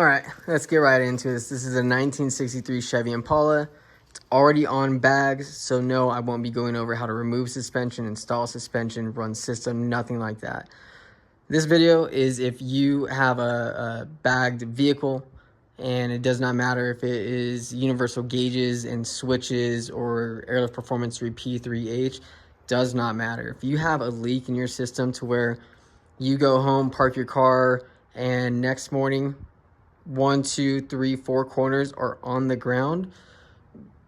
All right, let's get right into this. This is a 1963 Chevy Impala. It's already on bags, so no, I won't be going over how to remove suspension, install suspension, run system, nothing like that. This video is if you have a bagged vehicle, and it does not matter if it is universal gauges and switches or airlift performance 3P3H, does not matter. If you have a leak in your system to where you go home, park your car, and next morning 1, 2, 3, 4 corners are on the ground,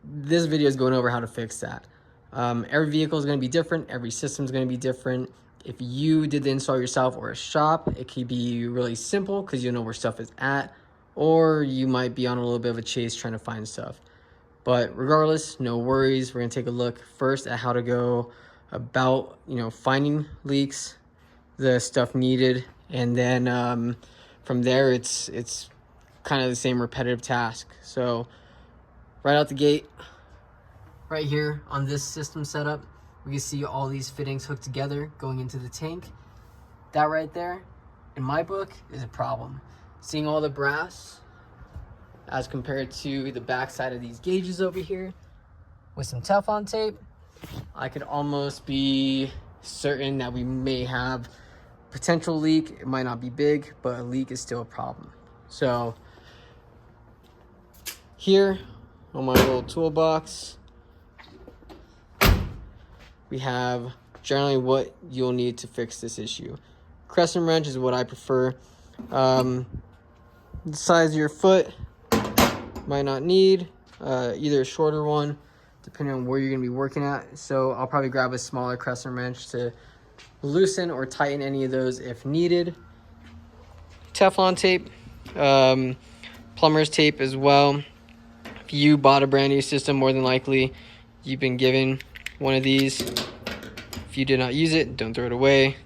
this video is going over how to fix that. Every vehicle is going to be different. Every system is going to be different. If you did the install yourself or a shop, it could be really simple because you know where stuff is at, or you might be on a little bit of a chase trying to find stuff. But regardless, no worries. We're going to take a look first at how to go about, finding leaks, the stuff needed, and then from there it's kind of the same repetitive task. So right out the gate, right here on this system setup, we can see all these fittings hooked together going into the tank. That right there, in my book, is a problem. Seeing all the brass as compared to the back side of these gauges over here with some Teflon tape, I could almost be certain that we may have potential leak. It might not be big, but a leak is still a problem. So here on my little toolbox, we have generally what you'll need to fix this issue. Crescent wrench is what I prefer. The size of your foot might not need either a shorter one, depending on where you're gonna be working at. So I'll probably grab a smaller crescent wrench to loosen or tighten any of those if needed. Teflon tape, plumber's tape as well. If you bought a brand new system, more than likely you've been given one of these. If you did not use it, don't throw it away.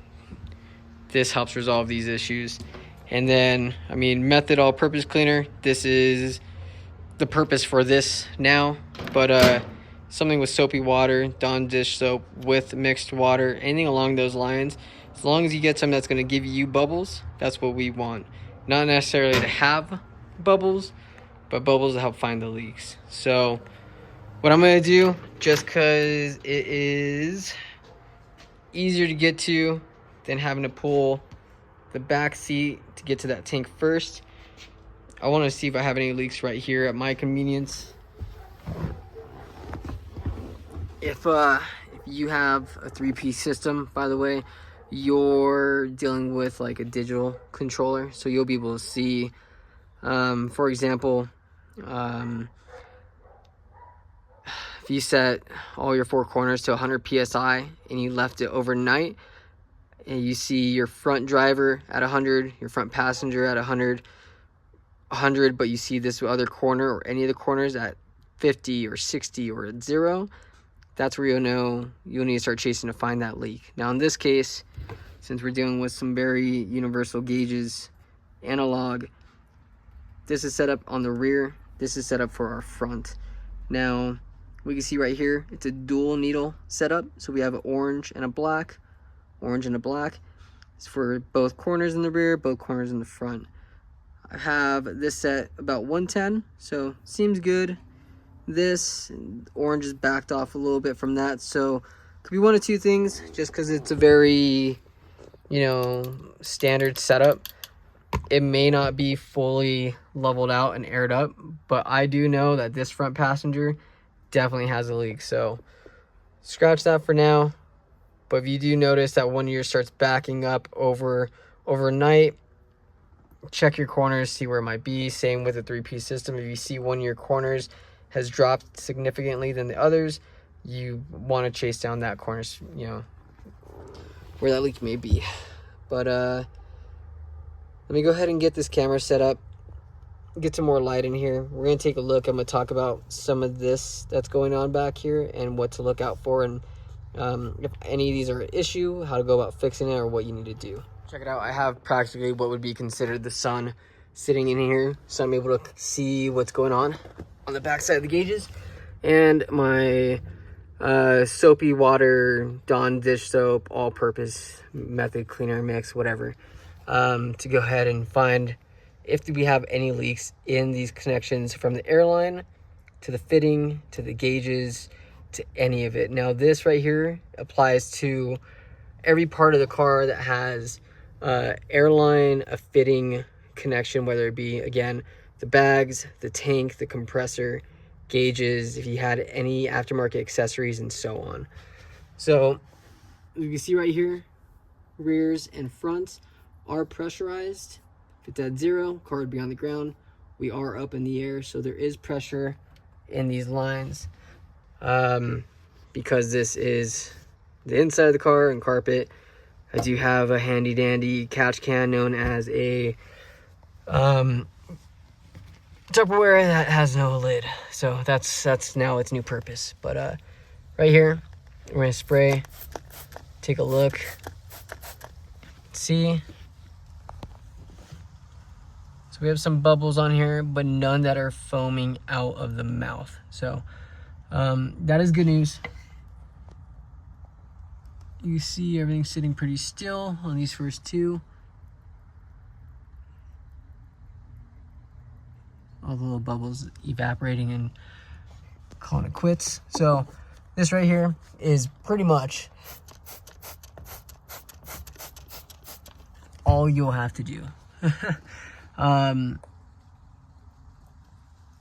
This helps resolve these issues. And then, method all-purpose cleaner. This is the purpose for this now, but something with soapy water, Dawn dish soap with mixed water, anything along those lines. As long as you get something that's going to give you bubbles, that's what we want. Not necessarily to have bubbles, but bubbles to help find the leaks. So what I'm going to do, just because it is easier to get to than having to pull the back seat to get to that tank first, I want to see if I have any leaks right here at my convenience. If you have a 3-piece system, by the way, you're dealing with like a digital controller, so you'll be able to see, for example, if you set all your 4 corners to 100 psi and you left it overnight, and you see your front driver at 100, your front passenger at 100, but you see this other corner or any of the corners at 50 or 60 or at 0, that's where you'll know you'll need to start chasing to find that leak. Now in this case, since we're dealing with some very universal gauges, analog, this is set up on the rear, this is set up for our front. Now we can see right here, it's a dual needle setup, so we have an orange and a black. Orange and a black. It's for both corners in the rear, both corners in the front. I have this set about 110, so seems good. This orange is backed off a little bit from that, so could be one of two things, just because it's a very, standard setup. It may not be fully leveled out and aired up, but I do know that this front passenger definitely has a leak, so scratch that for now. But if you do notice that one of yours starts backing up overnight, check your corners, see where it might be. Same with a 3-piece system. If you see one of your corners has dropped significantly than the others, you want to chase down that corner, where that leak may be. But let me go ahead and get this camera set up, get some more light in here. We're going to take a look. I'm going to talk about some of this that's going on back here and what to look out for, and if any of these are an issue, how to go about fixing it, or what you need to do. Check it out. I have practically what would be considered the sun sitting in here, so I'm able to see what's going on the back side of the gauges. And my soapy water, Dawn dish soap, all-purpose method cleaner mix, whatever, to go ahead and find if we have any leaks in these connections from the airline to the fitting, to the gauges, to any of it. Now this right here applies to every part of the car that has airline, a fitting connection, whether it be, again, the bags, the tank, the compressor, gauges, if you had any aftermarket accessories, and so on. So you can see right here, rears and fronts are pressurized. If it's at 0, car would be on the ground. We are up in the air, so there is pressure in these lines. Because this is the inside of the car and carpet, I do have a handy dandy catch can known as a Tupperware that has no lid. So that's now its new purpose. But right here, we're gonna spray, take a look, see. So we have some bubbles on here, but none that are foaming out of the mouth. So that is good news. You see everything's sitting pretty still on these first two. All the little bubbles evaporating and calling it quits. So this right here is pretty much all you'll have to do.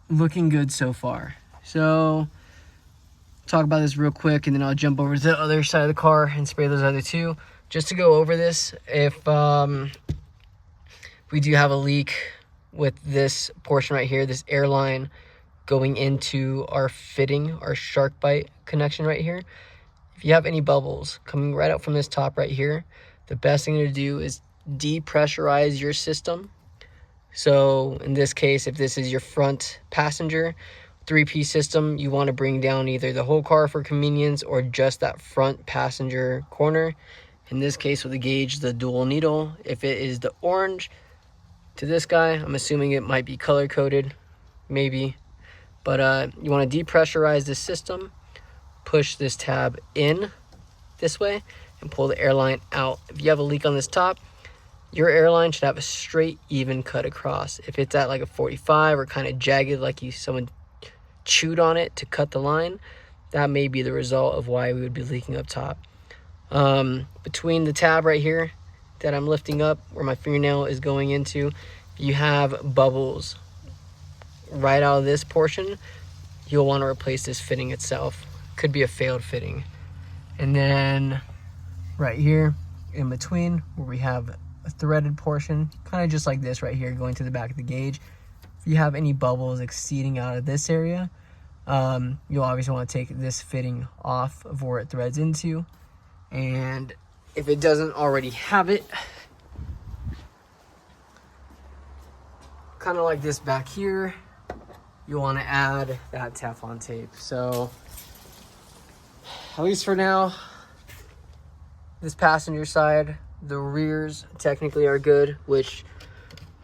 Looking good so far. So talk about this real quick, and then I'll jump over to the other side of the car and spray those other two. Just to go over this, if we do have a leak with this portion right here, this airline going into our fitting, our shark bite connection right here, if you have any bubbles coming right out from this top right here, the best thing to do is depressurize your system. So in this case, if this is your front passenger 3-piece system, you want to bring down either the whole car for convenience or just that front passenger corner. In this case with the gauge, the dual needle. If it is the orange to this guy, I'm assuming it might be color coded, maybe. But you want to depressurize the system, push this tab in this way, and pull the airline out. If you have a leak on this top, your airline should have a straight, even cut across. If it's at like a 45 or kind of jagged, like someone chewed on it to cut the line, that may be the result of why we would be leaking up top. Between the tab right here that I'm lifting up, where my fingernail is going into, you have bubbles right out of this portion. You'll want to replace this fitting itself. Could be a failed fitting. And then right here in between, where we have a threaded portion, kind of just like this right here, going to the back of the gauge. If you have any bubbles exceeding out of this area, you'll obviously want to take this fitting off of where it threads into. And if it doesn't already have it, kind of like this back here, you'll want to add that Teflon tape. So at least for now, this passenger side, the rears technically are good, which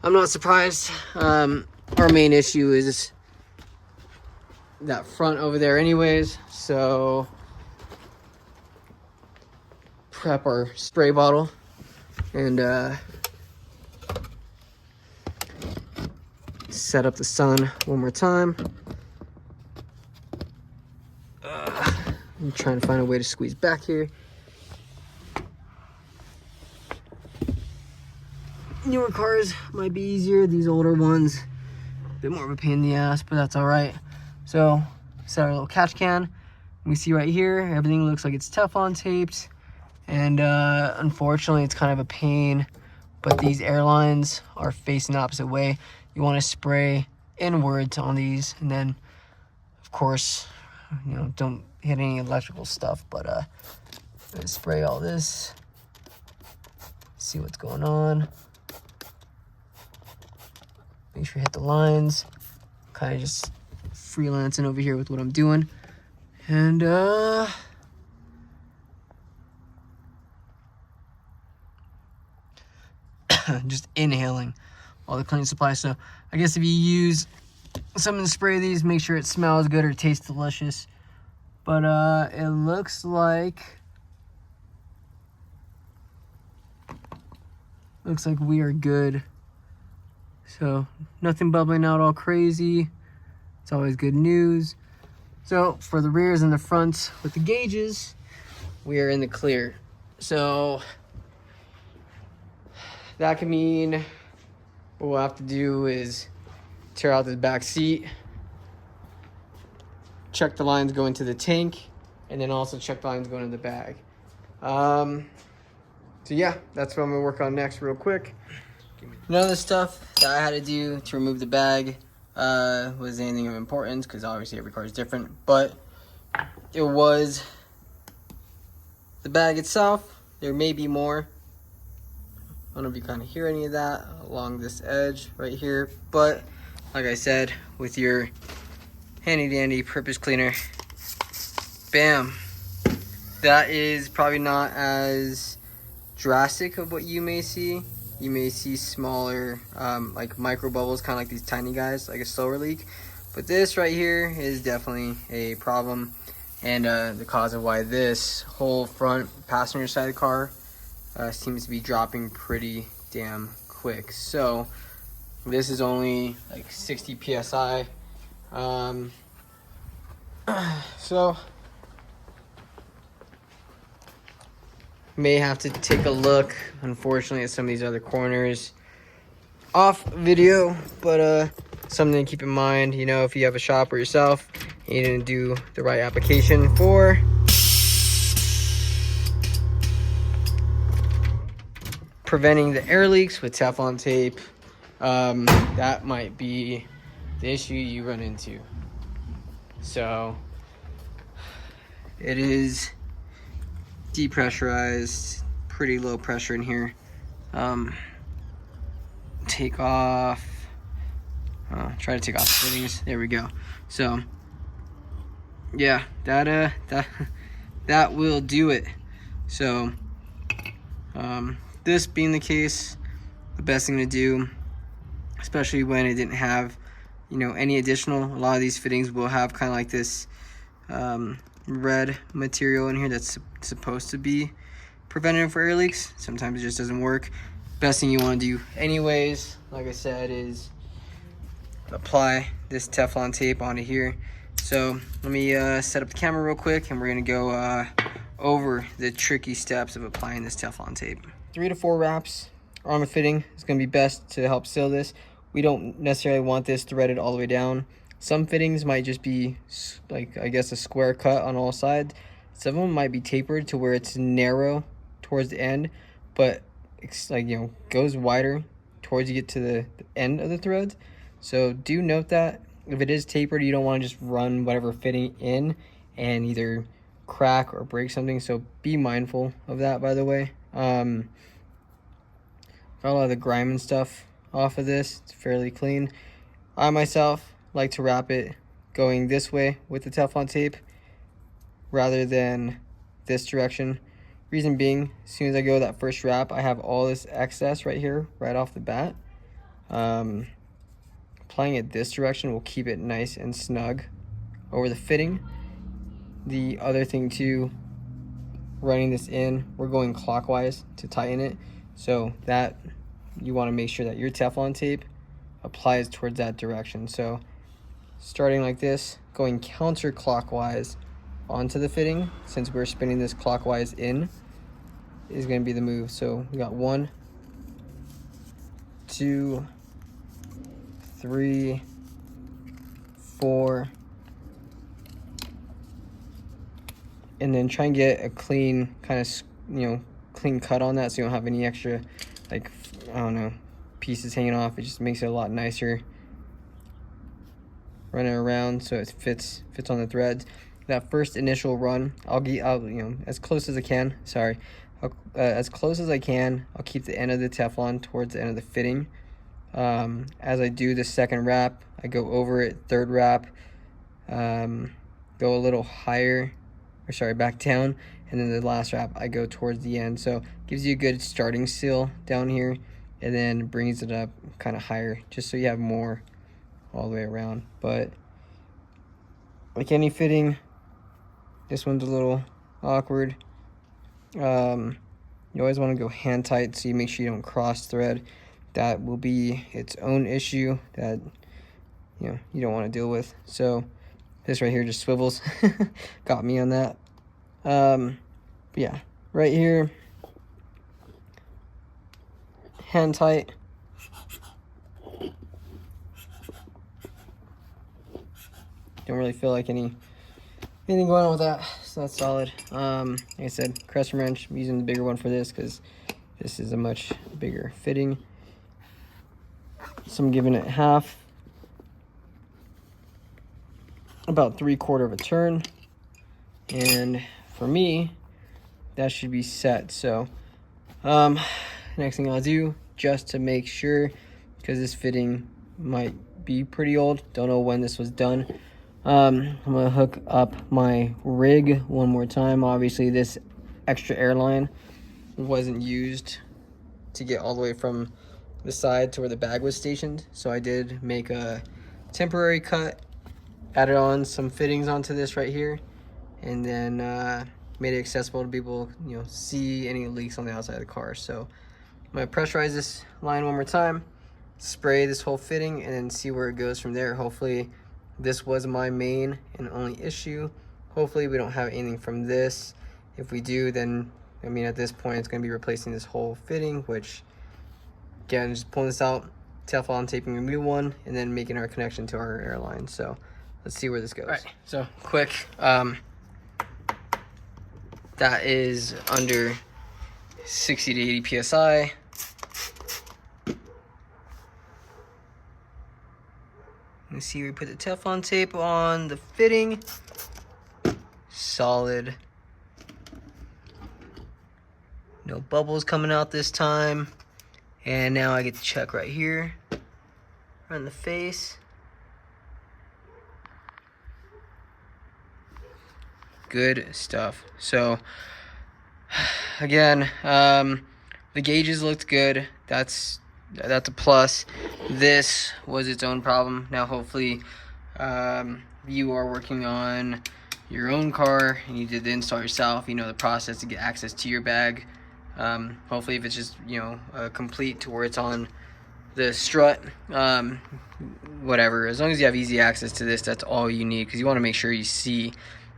I'm not surprised. Our main issue is that front over there anyways, so prep our spray bottle and set up the sun one more time. I'm trying to find a way to squeeze back here. Newer cars might be easier. These older ones, a bit more of a pain in the ass, but that's all right. So set our little catch can. We see right here, everything looks like it's Teflon taped, and unfortunately it's kind of a pain, but these airlines are facing the opposite way. You want to spray inwards on these, and then of course, you know, don't hit any electrical stuff, but spray all this, see what's going on. Make sure you hit the lines. Kind of just freelancing over here with what I'm doing. And just inhaling all the cleaning supplies. So I guess if you use something to spray these, make sure it smells good or tastes delicious. But it looks like we are good So nothing bubbling out all crazy. It's always good news. So for the rears and the fronts with the gauges, we are in the clear. So that could mean what we'll have to do is tear out this back seat, check the lines going to the tank, and then also check the lines going to the bag. So yeah, that's what I'm gonna work on next real quick. None of the stuff that I had to do to remove the bag was anything of importance, because obviously every car is different, but it was the bag itself. There may be more. I don't know if you kind of hear any of that along this edge right here, but like I said, with your handy dandy purpose cleaner, bam. That is probably not as drastic of what you may see. You may see smaller like micro bubbles, kind of like these tiny guys, like a slower leak. But this right here is definitely a problem, and the cause of why this whole front passenger side of the car seems to be dropping pretty damn quick. So this is only like 60 psi. So may have to take a look, unfortunately, at some of these other corners off video, but something to keep in mind, you know, if you have a shop or yourself, you need to do the right application for preventing the air leaks with Teflon tape. That might be the issue you run into. So it is depressurized, pretty low pressure in here. Take off, try to take off the fittings. There we go. So yeah, that will do it. So this being the case, the best thing to do, especially when it didn't have, you know, any additional, a lot of these fittings will have kind of like this red material in here that's supposed to be preventative for air leaks. Sometimes it just doesn't work. Best thing you want to do anyways, like I said, is apply this Teflon tape onto here. So let me set up the camera real quick, and we're gonna go over the tricky steps of applying this Teflon tape. 3 to 4 wraps on the fitting is gonna be best to help seal this. We don't necessarily want this threaded all the way down. Some fittings might just be like, I guess, a square cut on all sides. Some of them might be tapered to where it's narrow towards the end, but it's like, you know, goes wider towards you get to the end of the threads. So do note that if it is tapered, you don't want to just run whatever fitting in and either crack or break something. So be mindful of that, by the way. Got a lot of the grime and stuff off of this. It's fairly clean. I myself like to wrap it going this way with the Teflon tape rather than this direction. Reason being, as soon as I go that first wrap, I have all this excess right here, right off the bat. Applying it this direction will keep it nice and snug over the fitting. The other thing too, running this in, we're going clockwise to tighten it, so that you want to make sure that your Teflon tape applies towards that direction. So starting like this, going counterclockwise onto the fitting, since we're spinning this clockwise in, is going to be the move. So we got 1, 2, 3, 4, and then try and get a clean kind of, you know, clean cut on that, so you don't have any extra, like, I don't know, pieces hanging off. It just makes it a lot nicer. Run it around so it fits on the threads. That first initial run, I'll you know, as close as I can. Sorry, as close as I can. I'll keep the end of the Teflon towards the end of the fitting. As I do the second wrap, I go over it. Third wrap, go a little higher, or sorry, back down, and then the last wrap I go towards the end. So gives you a good starting seal down here, and then brings it up kind of higher, just so you have more all the way around. But like any fitting, this one's a little awkward. You always want to go hand tight, so you make sure you don't cross thread. that will be its own issue that, you know, you don't want to deal with. So this right here just swivels. Got me on that. But yeah, right here, hand tight. Don't really feel like anything going on with that, so that's solid. Like I said, crescent wrench. I'm using the bigger one for this because this is a much bigger fitting. So I'm giving it half, about 3/4 of a turn, and for me, that should be set. So next thing I'll do, just to make sure, because this fitting might be pretty old, don't know when this was done, I'm gonna hook up my rig one more time. Obviously this extra airline wasn't used to get all the way from the side to where the bag was stationed, so I did make a temporary cut, added on some fittings onto this right here, and then made it accessible to people, you know, see any leaks on the outside of the car. So I'm gonna pressurize this line one more time, spray this whole fitting, and then see where it goes from there. Hopefully this was my main and only issue. Hopefully we don't have anything from this. If we do, then I mean at this point it's going to be replacing this whole fitting, which again, just pulling this out, Teflon taping a new one, and then making our connection to our airline. So let's see where this goes. All right, so quick, that is under 60 to 80 psi. You can see we put the Teflon tape on the fitting. Solid. No bubbles coming out this time. And now I get to check right here. Run the face. Good stuff. So, again, the gauges looked good. That's a plus. This was its own problem. Now hopefully you are working on your own car and you did the install yourself, you know the process to get access to your bag. Hopefully if it's just, you know, complete to where it's on the strut, whatever, as long as you have easy access to this, that's all you need, because you want to make sure you see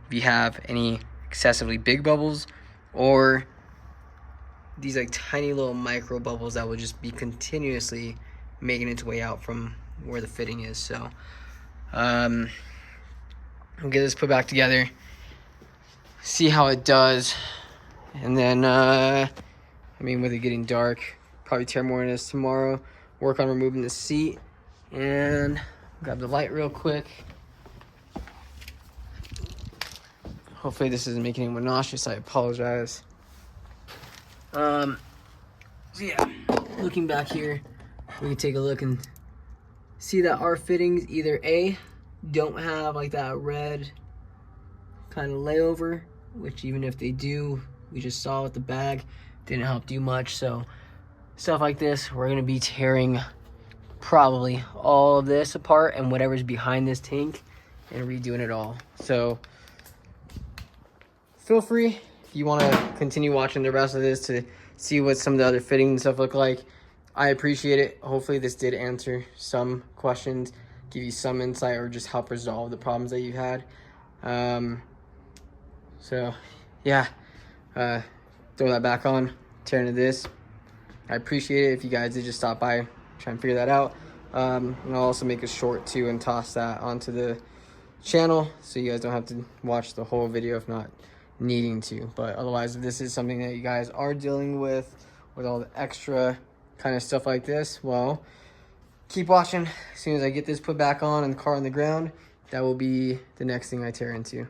if you have any excessively big bubbles or these like tiny little micro bubbles that will just be continuously making its way out from where the fitting is. So I'll get this put back together, see how it does, and then I mean, with it getting dark, probably tear more in this tomorrow, work on removing the seat, and grab the light real quick. Hopefully this isn't making anyone nauseous, I apologize. So yeah, looking back here, we can take a look and see that our fittings either A, don't have like that red kind of layover, which even if they do, we just saw with the bag, didn't help do much. So stuff like this, we're going to be tearing probably all of this apart and whatever's behind this tank and redoing it all. So feel free, if you want to continue watching the rest of this to see what some of the other fittings and stuff look like. I appreciate it. Hopefully this did answer some questions, give you some insight, or just help resolve the problems that you had. So yeah, throw that back on, tear into this. I appreciate it if you guys did just stop by, try and figure that out. And I'll also make a short too and toss that onto the channel so you guys don't have to watch the whole video if not needing to. But otherwise, if this is something that you guys are dealing with all the extra kind of stuff like this, well, keep watching. As soon as I get this put back on and the car on the ground, that will be the next thing I tear into.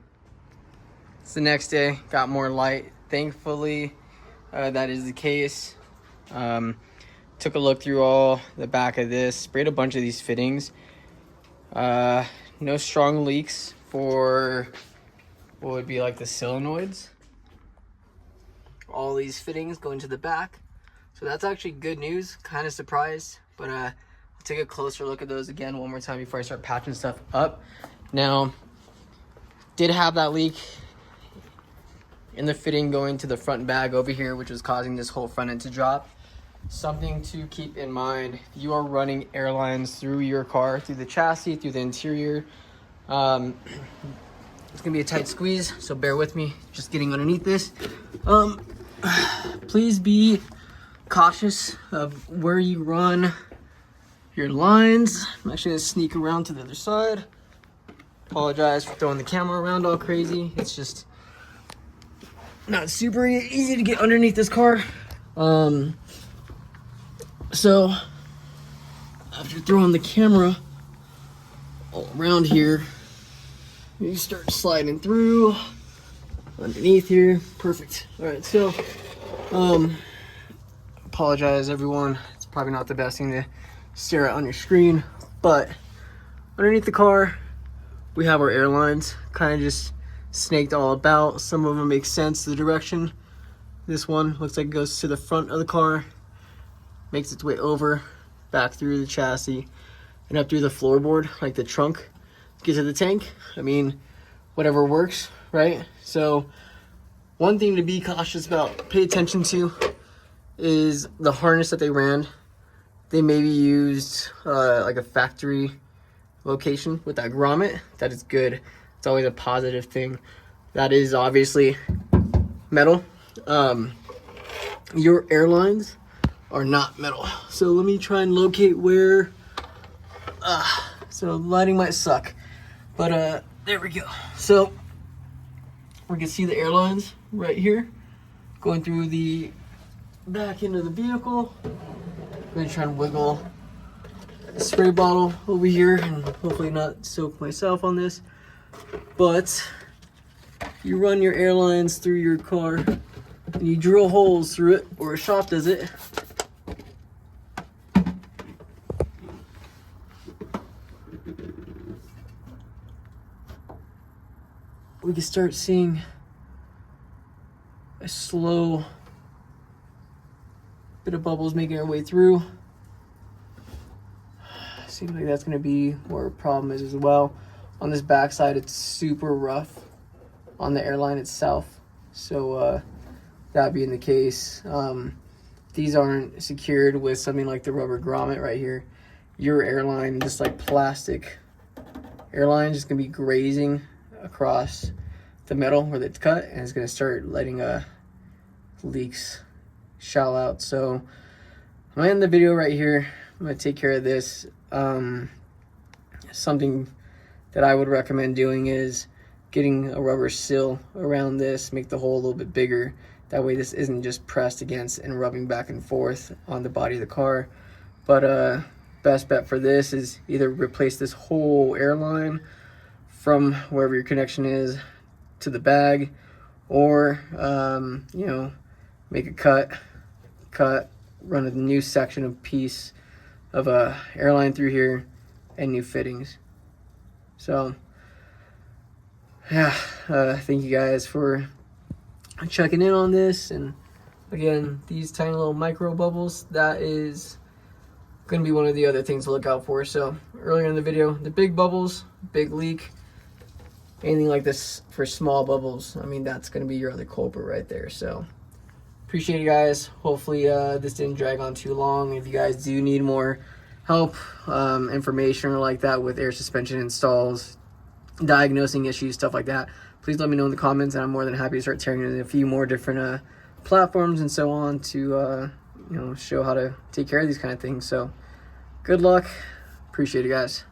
It's the next day, got more light, thankfully. That is the case. Took a look through all the back of this, sprayed a bunch of these fittings. No strong leaks for what would be like the solenoids. All these fittings go into the back, so that's actually good news. Kind of surprised, but I'll take a closer look at those again one more time before I start patching stuff up. Now, did have that leak in the fitting going to the front bag over here, which was causing this whole front end to drop. Something to keep in mind, if you are running airlines through your car, through the chassis, through the interior, it's gonna be a tight squeeze, so bear with me, just getting underneath this. Please be cautious of where you run your lines. I'm actually gonna sneak around to the other side. Apologize for throwing the camera around all crazy. It's just not super easy to get underneath this car. So after throwing the camera all around here, you start sliding through underneath here. Perfect. All right, so apologize everyone, it's probably not the best thing to stare at on your screen, but underneath the car we have our airlines kind of just snaked all about. Some of them make sense, the direction. This one looks like it goes to the front of the car, makes its way over, back through the chassis, and up through the floorboard, like the trunk, get to the tank. I mean, whatever works, right? So one thing to be cautious about, pay attention to, is the harness that they ran. They maybe used like a factory location with that grommet. That is good. It's always a positive thing. That is obviously metal. Your airlines are not metal. So let me try and locate where, so lighting might suck, but there we go. So we can see the airlines right here going through the back end of the vehicle. I'm gonna try and wiggle the spray bottle over here and hopefully not soak myself on this. But you run your airlines through your car and you drill holes through it, or a shop does it. We can start seeing a slow bit of bubbles making our way through. Seems like that's going to be where a problem is as well. On this backside, it's super rough on the airline itself. So that being the case, these aren't secured with something like the rubber grommet right here. Your airline, just like plastic airline, just going to be grazing across the metal where it's cut, and it's going to start letting leaks shell out. So I'm gonna end the video right here. I'm gonna take care of this. Something that I would recommend doing is getting a rubber seal around this, make the hole a little bit bigger. That way this isn't just pressed against and rubbing back and forth on the body of the car. But best bet for this is either replace this whole airline from wherever your connection is to the bag, or you know, make a cut, run a new section of piece of a airline through here and new fittings. So yeah, thank you guys for checking in on this. And again, these tiny little micro bubbles, that is going to be one of the other things to look out for. So earlier in the video, the big bubbles, big leak, anything like this for small bubbles, I mean, that's going to be your other culprit right there. So appreciate you guys. Hopefully this didn't drag on too long. If you guys do need more help, information or like that with air suspension installs, diagnosing issues, stuff like that, please let me know in the comments, and I'm more than happy to start tearing in a few more different platforms and so on to you know, show how to take care of these kind of things. So good luck. Appreciate you guys.